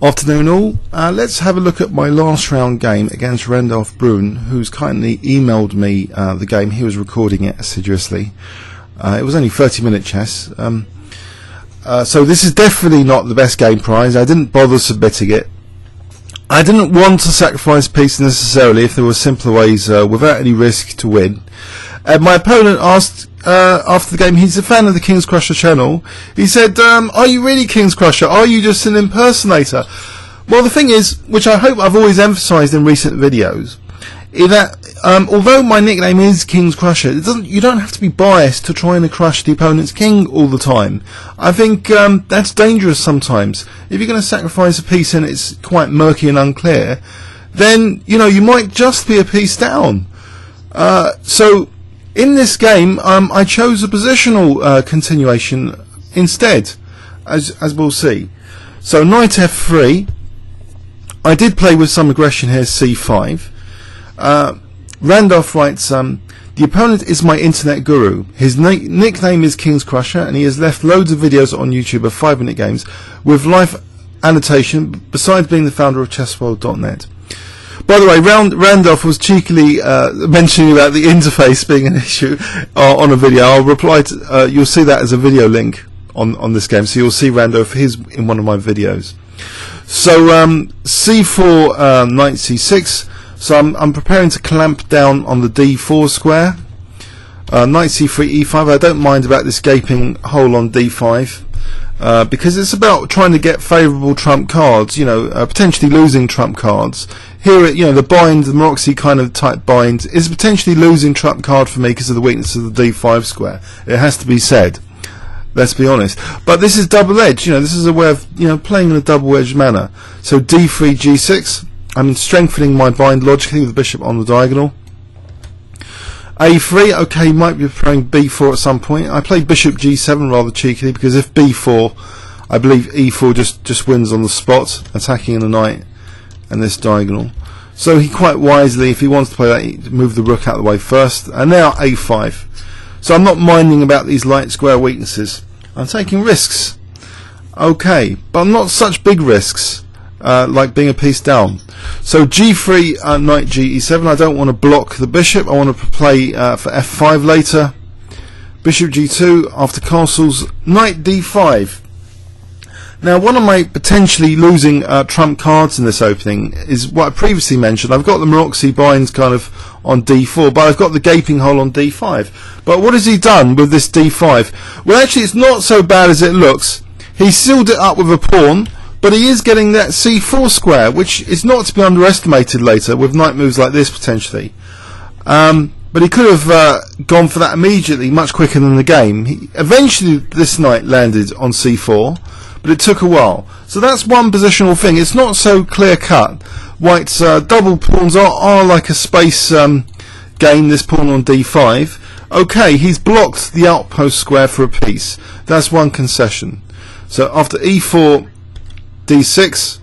Afternoon all, let's have a look at my last round game against Randolf, who's kindly emailed me the game. He was recording it assiduously. It was only 30-minute chess, so this is definitely not the best game prize. I didn't bother submitting it. I didn't want to sacrifice peace necessarily if there were simpler ways without any risk to win. My opponent asked after the game, he's a fan of the Kingscrusher channel. He said, are you really Kingscrusher? Are you just an impersonator? Well, the thing is, which I hope I've always emphasised in recent videos, is that although my nickname is Kingscrusher, you don't have to be biased to trying to crush the opponent's king all the time. I think that's dangerous sometimes. If you're going to sacrifice a piece and it's quite murky and unclear, then you might just be a piece down. So in this game, I chose a positional continuation instead, as we'll see. So knight f3. I did play with some aggression here, c5. Randolf writes, the opponent is my internet guru. His nickname is Kingscrusher, and he has left loads of videos on YouTube of 5-minute games with live annotation, besides being the founder of chessworld.net. By the way, Randolph was cheekily mentioning about the interface being an issue on a video. I'll reply to, you'll see that as a video link on this game, so you'll see Randolph, he's in one of my videos. So c4, knight c6. So I'm preparing to clamp down on the d4 square. Knight c3, e5. I don't mind about this gaping hole on d5 because it's about trying to get favourable trump cards. Potentially losing trump cards. Here, the bind, the Maroczy kind of type bind, is potentially losing trump card for me because of the weakness of the d5 square. It has to be said. Let's be honest. But this is double-edged. This is a way of playing in a double-edged manner. So d3, g6. I'm strengthening my bind logically with the bishop on the diagonal. a3, okay, might be preparing b4 at some point. I played bishop g7 rather cheekily because if b4, I believe e4 just wins on the spot, attacking the knight and this diagonal. So he quite wisely, if he wants to play that, he move the rook out of the way first. And now a5. So I'm not minding about these light square weaknesses. I'm taking risks. Okay, but I'm not such big risks. Like being a piece down. So g3, knight ge7. I don't want to block the bishop. I want to play for f5 later. Bishop g2 after castles. Knight d5. Now, one of my potentially losing trump cards in this opening is what I previously mentioned. I've got the Maroczy binds kind of on d4, but I've got the gaping hole on d5. But what has he done with this d5? Well, actually, it's not so bad as it looks. He sealed it up with a pawn. But he is getting that c4 square, which is not to be underestimated later with knight moves like this potentially. But he could have gone for that immediately, much quicker than the game. Eventually this knight landed on c4, but it took a while. So that's one positional thing. It's not so clear cut. White's double pawns are like a space gain, this pawn on d5. Okay, he's blocked the outpost square for a piece. That's one concession. So after e4, d6,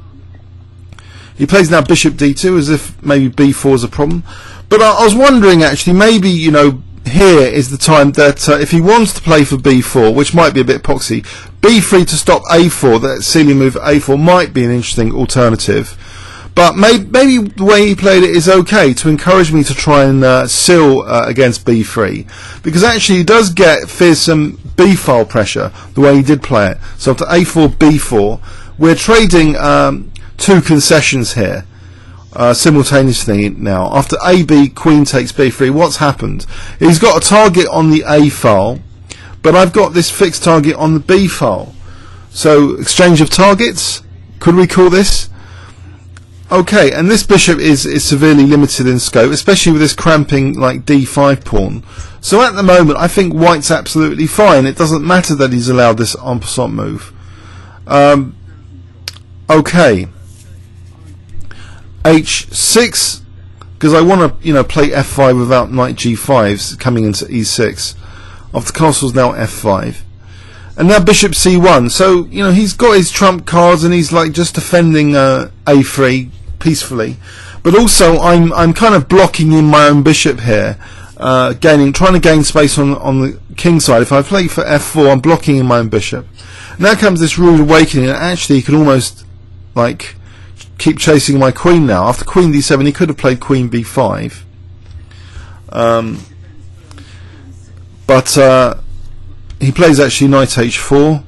he plays now bishop d2 as if maybe b4 is a problem. But I was wondering actually, maybe here is the time that if he wants to play for b4, which might be a bit poxy, b3 to stop a4, that ceiling move a4 might be an interesting alternative. But maybe the way he played it is okay to encourage me to try and seal against b3, because actually he does get fearsome b-file pressure the way he did play it. So after a4, b4, we're trading two concessions here simultaneously now. After AB, queen takes b3, what's happened? He's got a target on the A file, but I've got this fixed target on the B file. So exchange of targets, could we call this? Okay, and this bishop is severely limited in scope, especially with this cramping like d5 pawn. So at the moment I think white's absolutely fine. It doesn't matter that he's allowed this en passant move. Okay, h6, because I want to play f5 without knight g5 coming into e6. After castle's now f5, and now bishop c1. So he's got his trump cards and he's like just defending a3 peacefully, but also I'm kind of blocking in my own bishop here, trying to gain space on the king side. If I play for f4, I'm blocking in my own bishop. Now comes this rude awakening, and actually you can almost like keep chasing my queen now. After queen d7 he could have played queen b5, but he plays actually knight h4.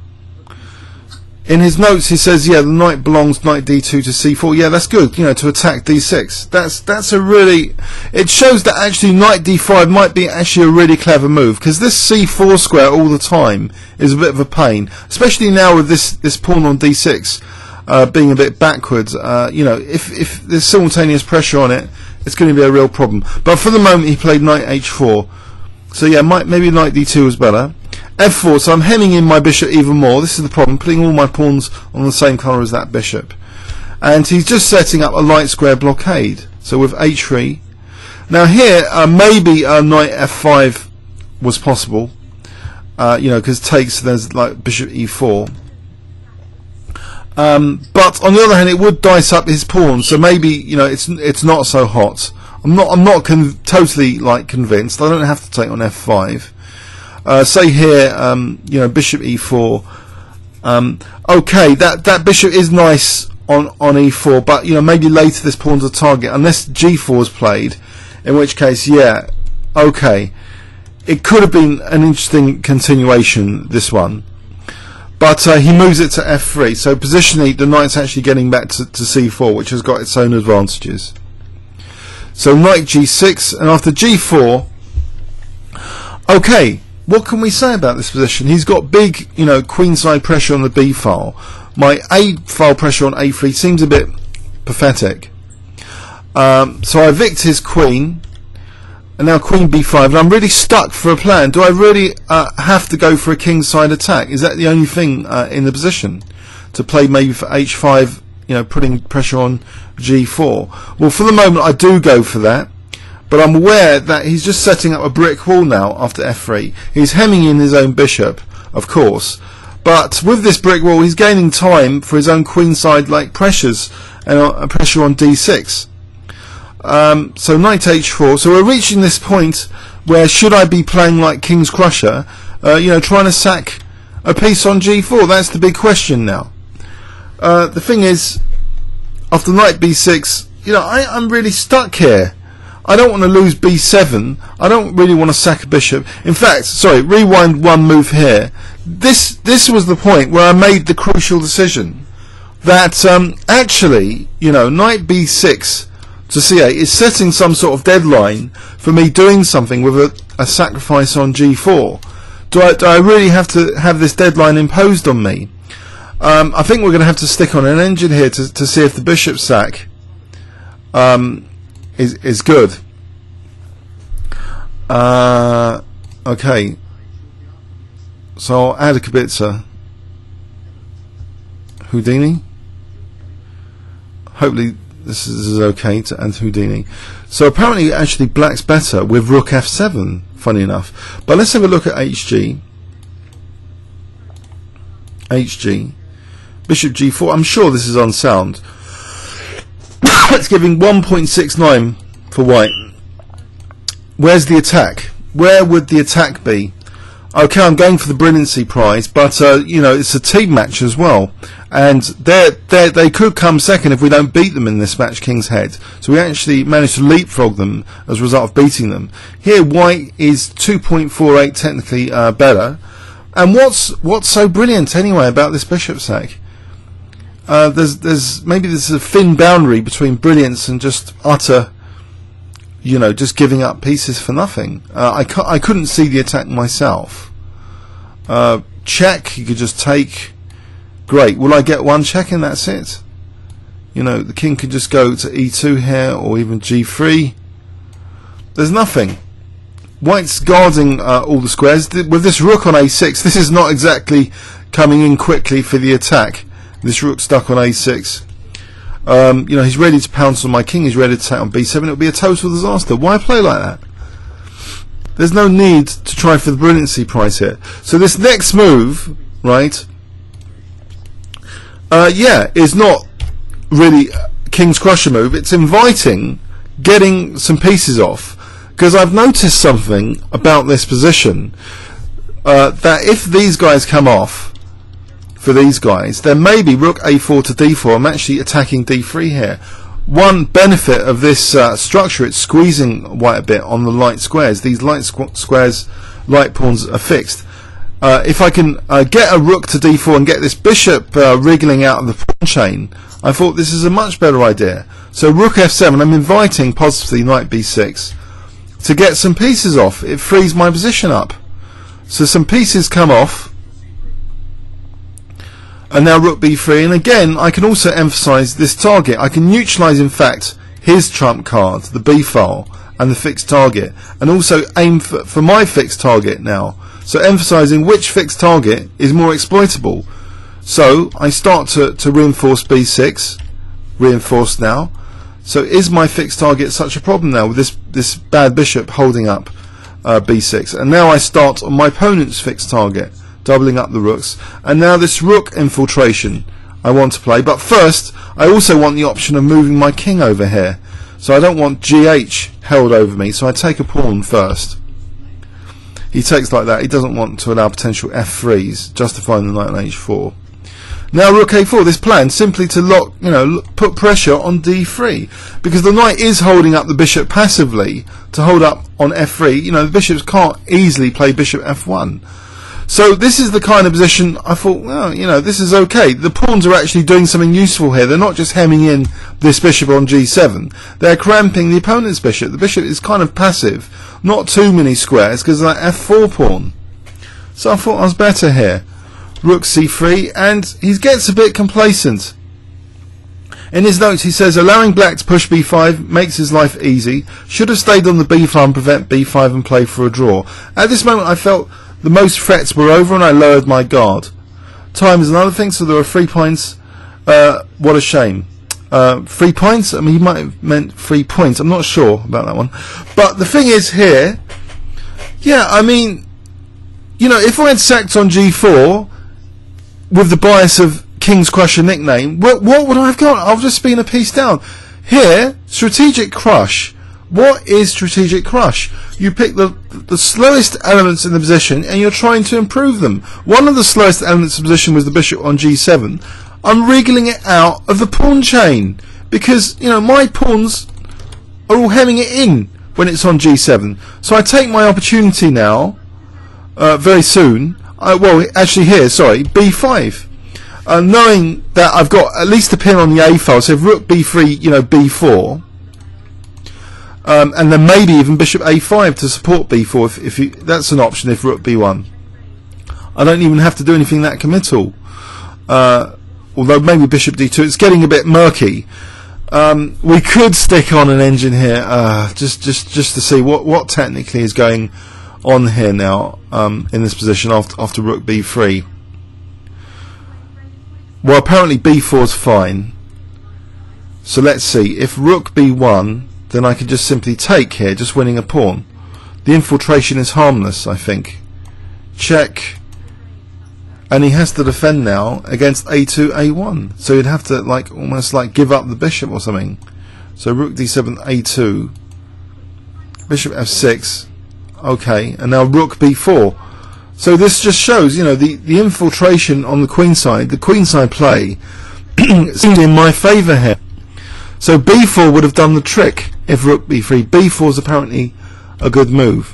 In his notes he says, yeah, the knight belongs knight d2 to c4. Yeah, that's good, you know, to attack d6. That's a really, it shows that actually knight d5 might be actually a really clever move, because this c4 square all the time is a bit of a pain, especially now with this pawn on d6 being a bit backwards. You know, if there's simultaneous pressure on it, it's going to be a real problem. But for the moment he played knight h4, so yeah, maybe knight d2 was better. f4, so I'm hemming in my bishop even more. This is the problem, putting all my pawns on the same colour as that bishop. And he's just setting up a light square blockade. So with h3. Now here, maybe knight f5 was possible. You know, because takes, there's like bishop e4. But on the other hand, it would dice up his pawns. So maybe, you know, it's not so hot. I'm not totally like convinced. I don't have to take on f5. Say here, you know, bishop e4. Okay, that bishop is nice on e4, but you know, maybe later this pawn's a target unless g4 is played, in which case, yeah, okay, it could have been an interesting continuation, this one, but he moves it to f3. So positionally, the knight's actually getting back to c4, which has got its own advantages. So knight g6, and after g4, okay. What can we say about this position? He's got big, you know, queenside pressure on the B file. My A file pressure on A3 seems a bit pathetic. So I evict his queen, and now queen B5, and I'm really stuck for a plan. Do I really have to go for a kingside attack? Is that the only thing in the position? To play maybe for H5, you know, putting pressure on G4? Well, for the moment I do go for that. But I'm aware that he's just setting up a brick wall now after f3. He's hemming in his own bishop, of course. But with this brick wall, he's gaining time for his own queenside like pressures and pressure on d6. So knight h4. So we're reaching this point where should I be playing like Kingscrusher, you know, trying to sack a piece on g4? That's the big question now. The thing is, after knight b6, you know, I'm really stuck here. I don't want to lose b7. I don't really want to sack a bishop. In fact, sorry, rewind one move here. This was the point where I made the crucial decision that actually, you know, knight b6 to c8 is setting some sort of deadline for me doing something with a sacrifice on g4. Do I really have to have this deadline imposed on me? I think we're going to have to stick on an engine here to see if the bishop sack is good. Okay, so I'll add a Kibitzer. Houdini. Hopefully this is okay to add Houdini. So apparently actually black's better with rook f7, funny enough. But let's have a look at HG. Bishop g4. I'm sure this is unsound. It's giving 1.69 for white. Where's the attack? Where would the attack be? Okay, I'm going for the brilliancy prize, but you know, it's a team match as well, and they could come second if we don't beat them in this match, King's Head. So we actually managed to leapfrog them as a result of beating them. Here, white is 2.48 technically better. And what's so brilliant anyway about this bishop sack? There's maybe there's a thin boundary between brilliance and just utter, you know, just giving up pieces for nothing. I couldn't see the attack myself. Check, you could just take. Great. Will I get one check and that's it? You know, the king could just go to e2 here, or even g3. There's nothing. White's guarding all the squares. With this rook on a6, this is not exactly coming in quickly for the attack. This rook stuck on a6. You know, he's ready to pounce on my king. He's ready to take on b7. It'll be a total disaster. Why play like that? There's no need to try for the brilliancy prize here. So this next move, right? Yeah, is not really Kingscrusher move. It's inviting, getting some pieces off. Because I've noticed something about this position, that if these guys come off, for these guys, then maybe rook a4 to d4. I'm actually attacking d3 here. One benefit of this structure, it's squeezing white a bit on the light squares. These light squares, light pawns are fixed. If I can get a rook to d4 and get this bishop wriggling out of the pawn chain, I thought this is a much better idea. So rook f7, I'm inviting possibly knight b6 to get some pieces off. It frees my position up. So some pieces come off. And now rook b3, and again I can also emphasize this target. I can neutralize in fact his trump card, the b file, and the fixed target, and also aim for my fixed target now. So emphasizing which fixed target is more exploitable. So I start to reinforce b6, reinforced now. So is my fixed target such a problem now with this bad bishop holding up b6? And now I start on my opponent's fixed target, doubling up the rooks, and now this rook infiltration I want to play. But first I also want the option of moving my king over here, so I don't want GH held over me, so I take a pawn first. He takes like that. He doesn't want to allow potential f3s, justifying the knight on h4. Now rook a4, this plan simply to lock, put pressure on d3, because the knight is holding up the bishop passively to hold up on f3. The bishops can't easily play bishop f1. So this is the kind of position I thought, well, this is okay. The pawns are actually doing something useful here. They're not just hemming in this bishop on g7. They're cramping the opponent's bishop. The bishop is kind of passive, not too many squares, because of that f4 pawn. So I thought I was better here. Rook c3, and he gets a bit complacent. In his notes he says, allowing black to push b5 makes his life easy. Should have stayed on the b file and prevent b5 and play for a draw. At this moment I felt the most threats were over and I lowered my guard. Time is another thing, so there are 3 points. What a shame. 3 points? I mean, he might have meant 3 points. I'm not sure about that one. But the thing is here, yeah, I mean, if I had sacked on g4 with the bias of Kingscrusher nickname, what would I have got? I've just been a piece down. Here, strategic crush. What is strategic crush? You pick the slowest elements in the position and you're trying to improve them. One of the slowest elements of the position was the bishop on g7. I'm wriggling it out of the pawn chain because my pawns are all hemming it in when it's on g7. So I take my opportunity now, very soon. b5. Knowing that I've got at least a pin on the a file, so if rook b3, b4. And then maybe even bishop a5 to support b4 that's an option if rook b1. I don't even have to do anything that committal, although maybe bishop d2. It's getting a bit murky. We could stick on an engine here just to see what technically is going on here now in this position after rook b3. Well, apparently b4 is fine, so let's see. If rook b1, then I can just simply take here, just winning a pawn. The infiltration is harmless, I think. Check. And he has to defend now against a2, a1. So he'd have to almost give up the bishop or something. So rook d7, a2. Bishop f6. Okay, and now rook b4. So this just shows, the infiltration on the queenside play seemed in my favour here. So b4 would have done the trick if rook b3. b4 is apparently a good move.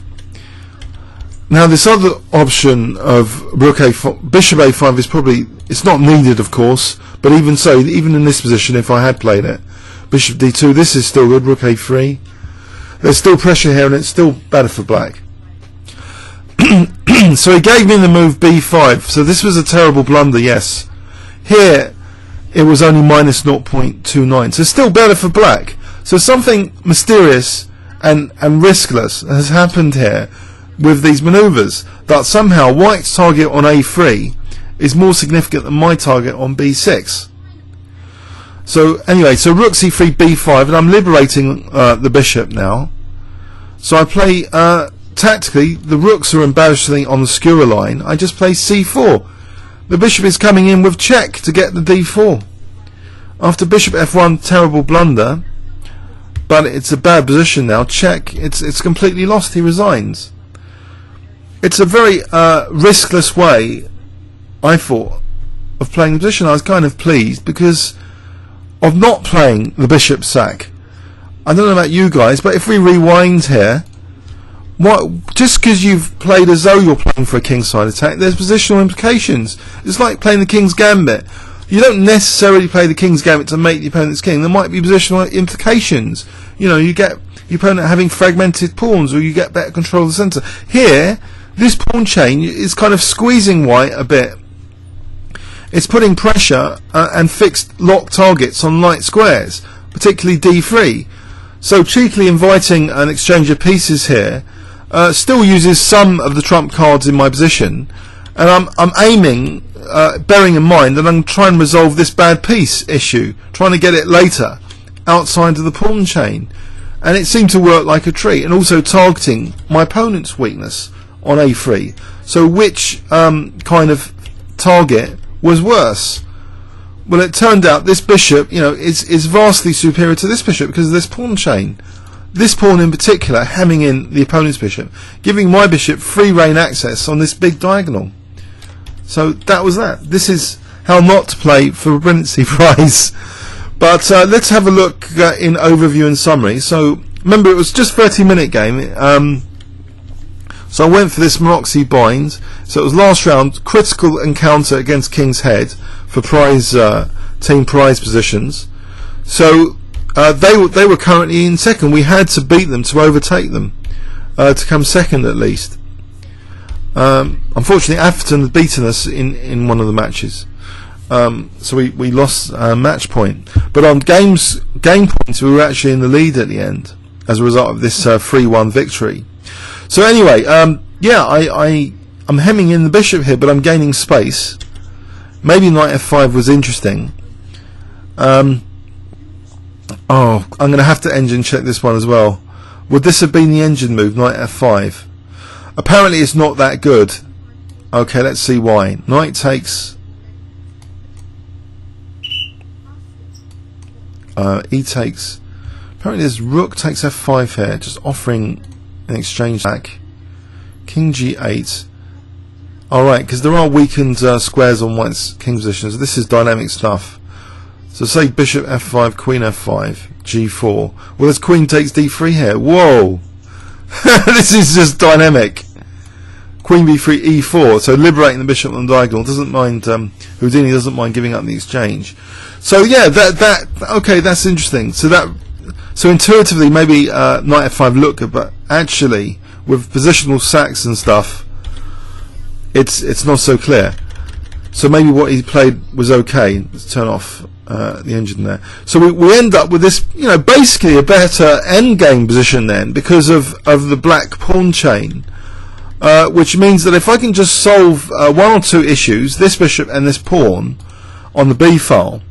Now this other option of rook a5, bishop a5 is it's not needed of course, but even so, even in this position if I had played it, bishop d2, this is still good, rook a3. There's still pressure here and it's still better for black. So he gave me the move b5, so this was a terrible blunder, yes. Here it was only minus 0.29, so still better for black. So something mysterious and riskless has happened here with these maneuvers, that somehow white's target on a3 is more significant than my target on b6. So anyway, so rook c3, b5, and I'm liberating the bishop now. So I play tactically, the rooks are embarrassingly on the skewer line. I just play c4. The bishop is coming in with check to get the d4. After bishop f1, terrible blunder, but it's a bad position now. Check. It's completely lost. He resigns. It's a very riskless way, I thought, of playing the position. I was kind of pleased because of not playing the bishop sack. I don't know about you guys, but if we rewind here, just because you've played as though you're playing for a kingside attack, there's positional implications. It's like playing the king's gambit. You don't necessarily play the king's gambit to make the opponent's king. There might be positional implications. You know, you get your opponent having fragmented pawns, or you get better control of the centre. Here, this pawn chain is kind of squeezing white a bit. It's putting pressure and fixed lock targets on light squares, particularly d3. So cheekily inviting an exchange of pieces here still uses some of the trump cards in my position, and I'm aiming, bearing in mind that I'm trying to resolve this bad piece issue, trying to get it later outside of the pawn chain, and it seemed to work like a treat, and also targeting my opponent's weakness on a3. So which kind of target was worse? Well, it turned out this bishop, you know, is vastly superior to this bishop because of this pawn chain. This pawn in particular hemming in the opponent's bishop, giving my bishop free reign access on this big diagonal. So that was that. This is how not to play for a brilliancy prize. But let's have a look in overview and summary. So remember, it was just 30-minute game. So I went for this Moxie bind. So it was last round, critical encounter against King's Head for prize team prize positions. So they were currently in second. We had to beat them to overtake them, to come second at least. Unfortunately, Atherton had beaten us in one of the matches, so we lost match point. But on game points, we were actually in the lead at the end as a result of this 3-1 victory. So anyway, yeah, I'm hemming in the bishop here, but I'm gaining space. Maybe knight f5 was interesting. Oh, I'm going to have to engine check this one as well. Would this have been the engine move, knight f5? Apparently it's not that good. Okay, let's see why. Knight takes... e takes... Apparently this rook takes f5 here, just offering an exchange back. King g8. Alright, because there are weakened squares on white's king positions. This is dynamic stuff. So say bishop f5, queen f5, g4. Well, there's queen takes d3 here. Whoa! This is just dynamic. Queen b3, e4. So liberating the bishop on the diagonal. Doesn't mind, Houdini doesn't mind giving up the exchange. So yeah, okay, that's interesting. So intuitively, maybe knight f5 looked good, but actually, with positional sacks and stuff, it's not so clear. So maybe what he played was okay. Let's turn off the engine there. So we end up with this, you know, basically a better endgame position then because of the black pawn chain, which means that if I can just solve one or two issues, this bishop and this pawn on the b file,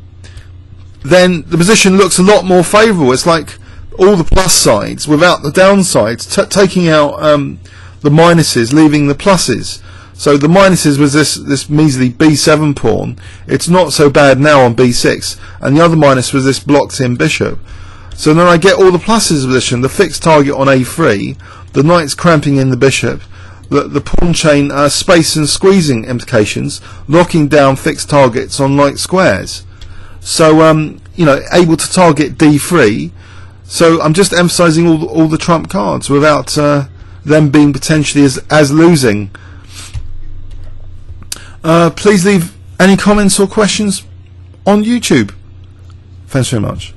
then the position looks a lot more favourable. It's like all the plus sides without the downsides, taking out the minuses, leaving the pluses. So the minuses was this measly b7 pawn. It's not so bad now on b6, and the other minus was this blocked in bishop. So then I get all the pluses of position, the fixed target on a3, the knight's cramping in the bishop, the pawn chain space and squeezing implications, locking down fixed targets on light squares. So you know, able to target d3. So I'm just emphasising all the trump cards without them being potentially as losing. Please leave any comments or questions on YouTube. Thanks very much.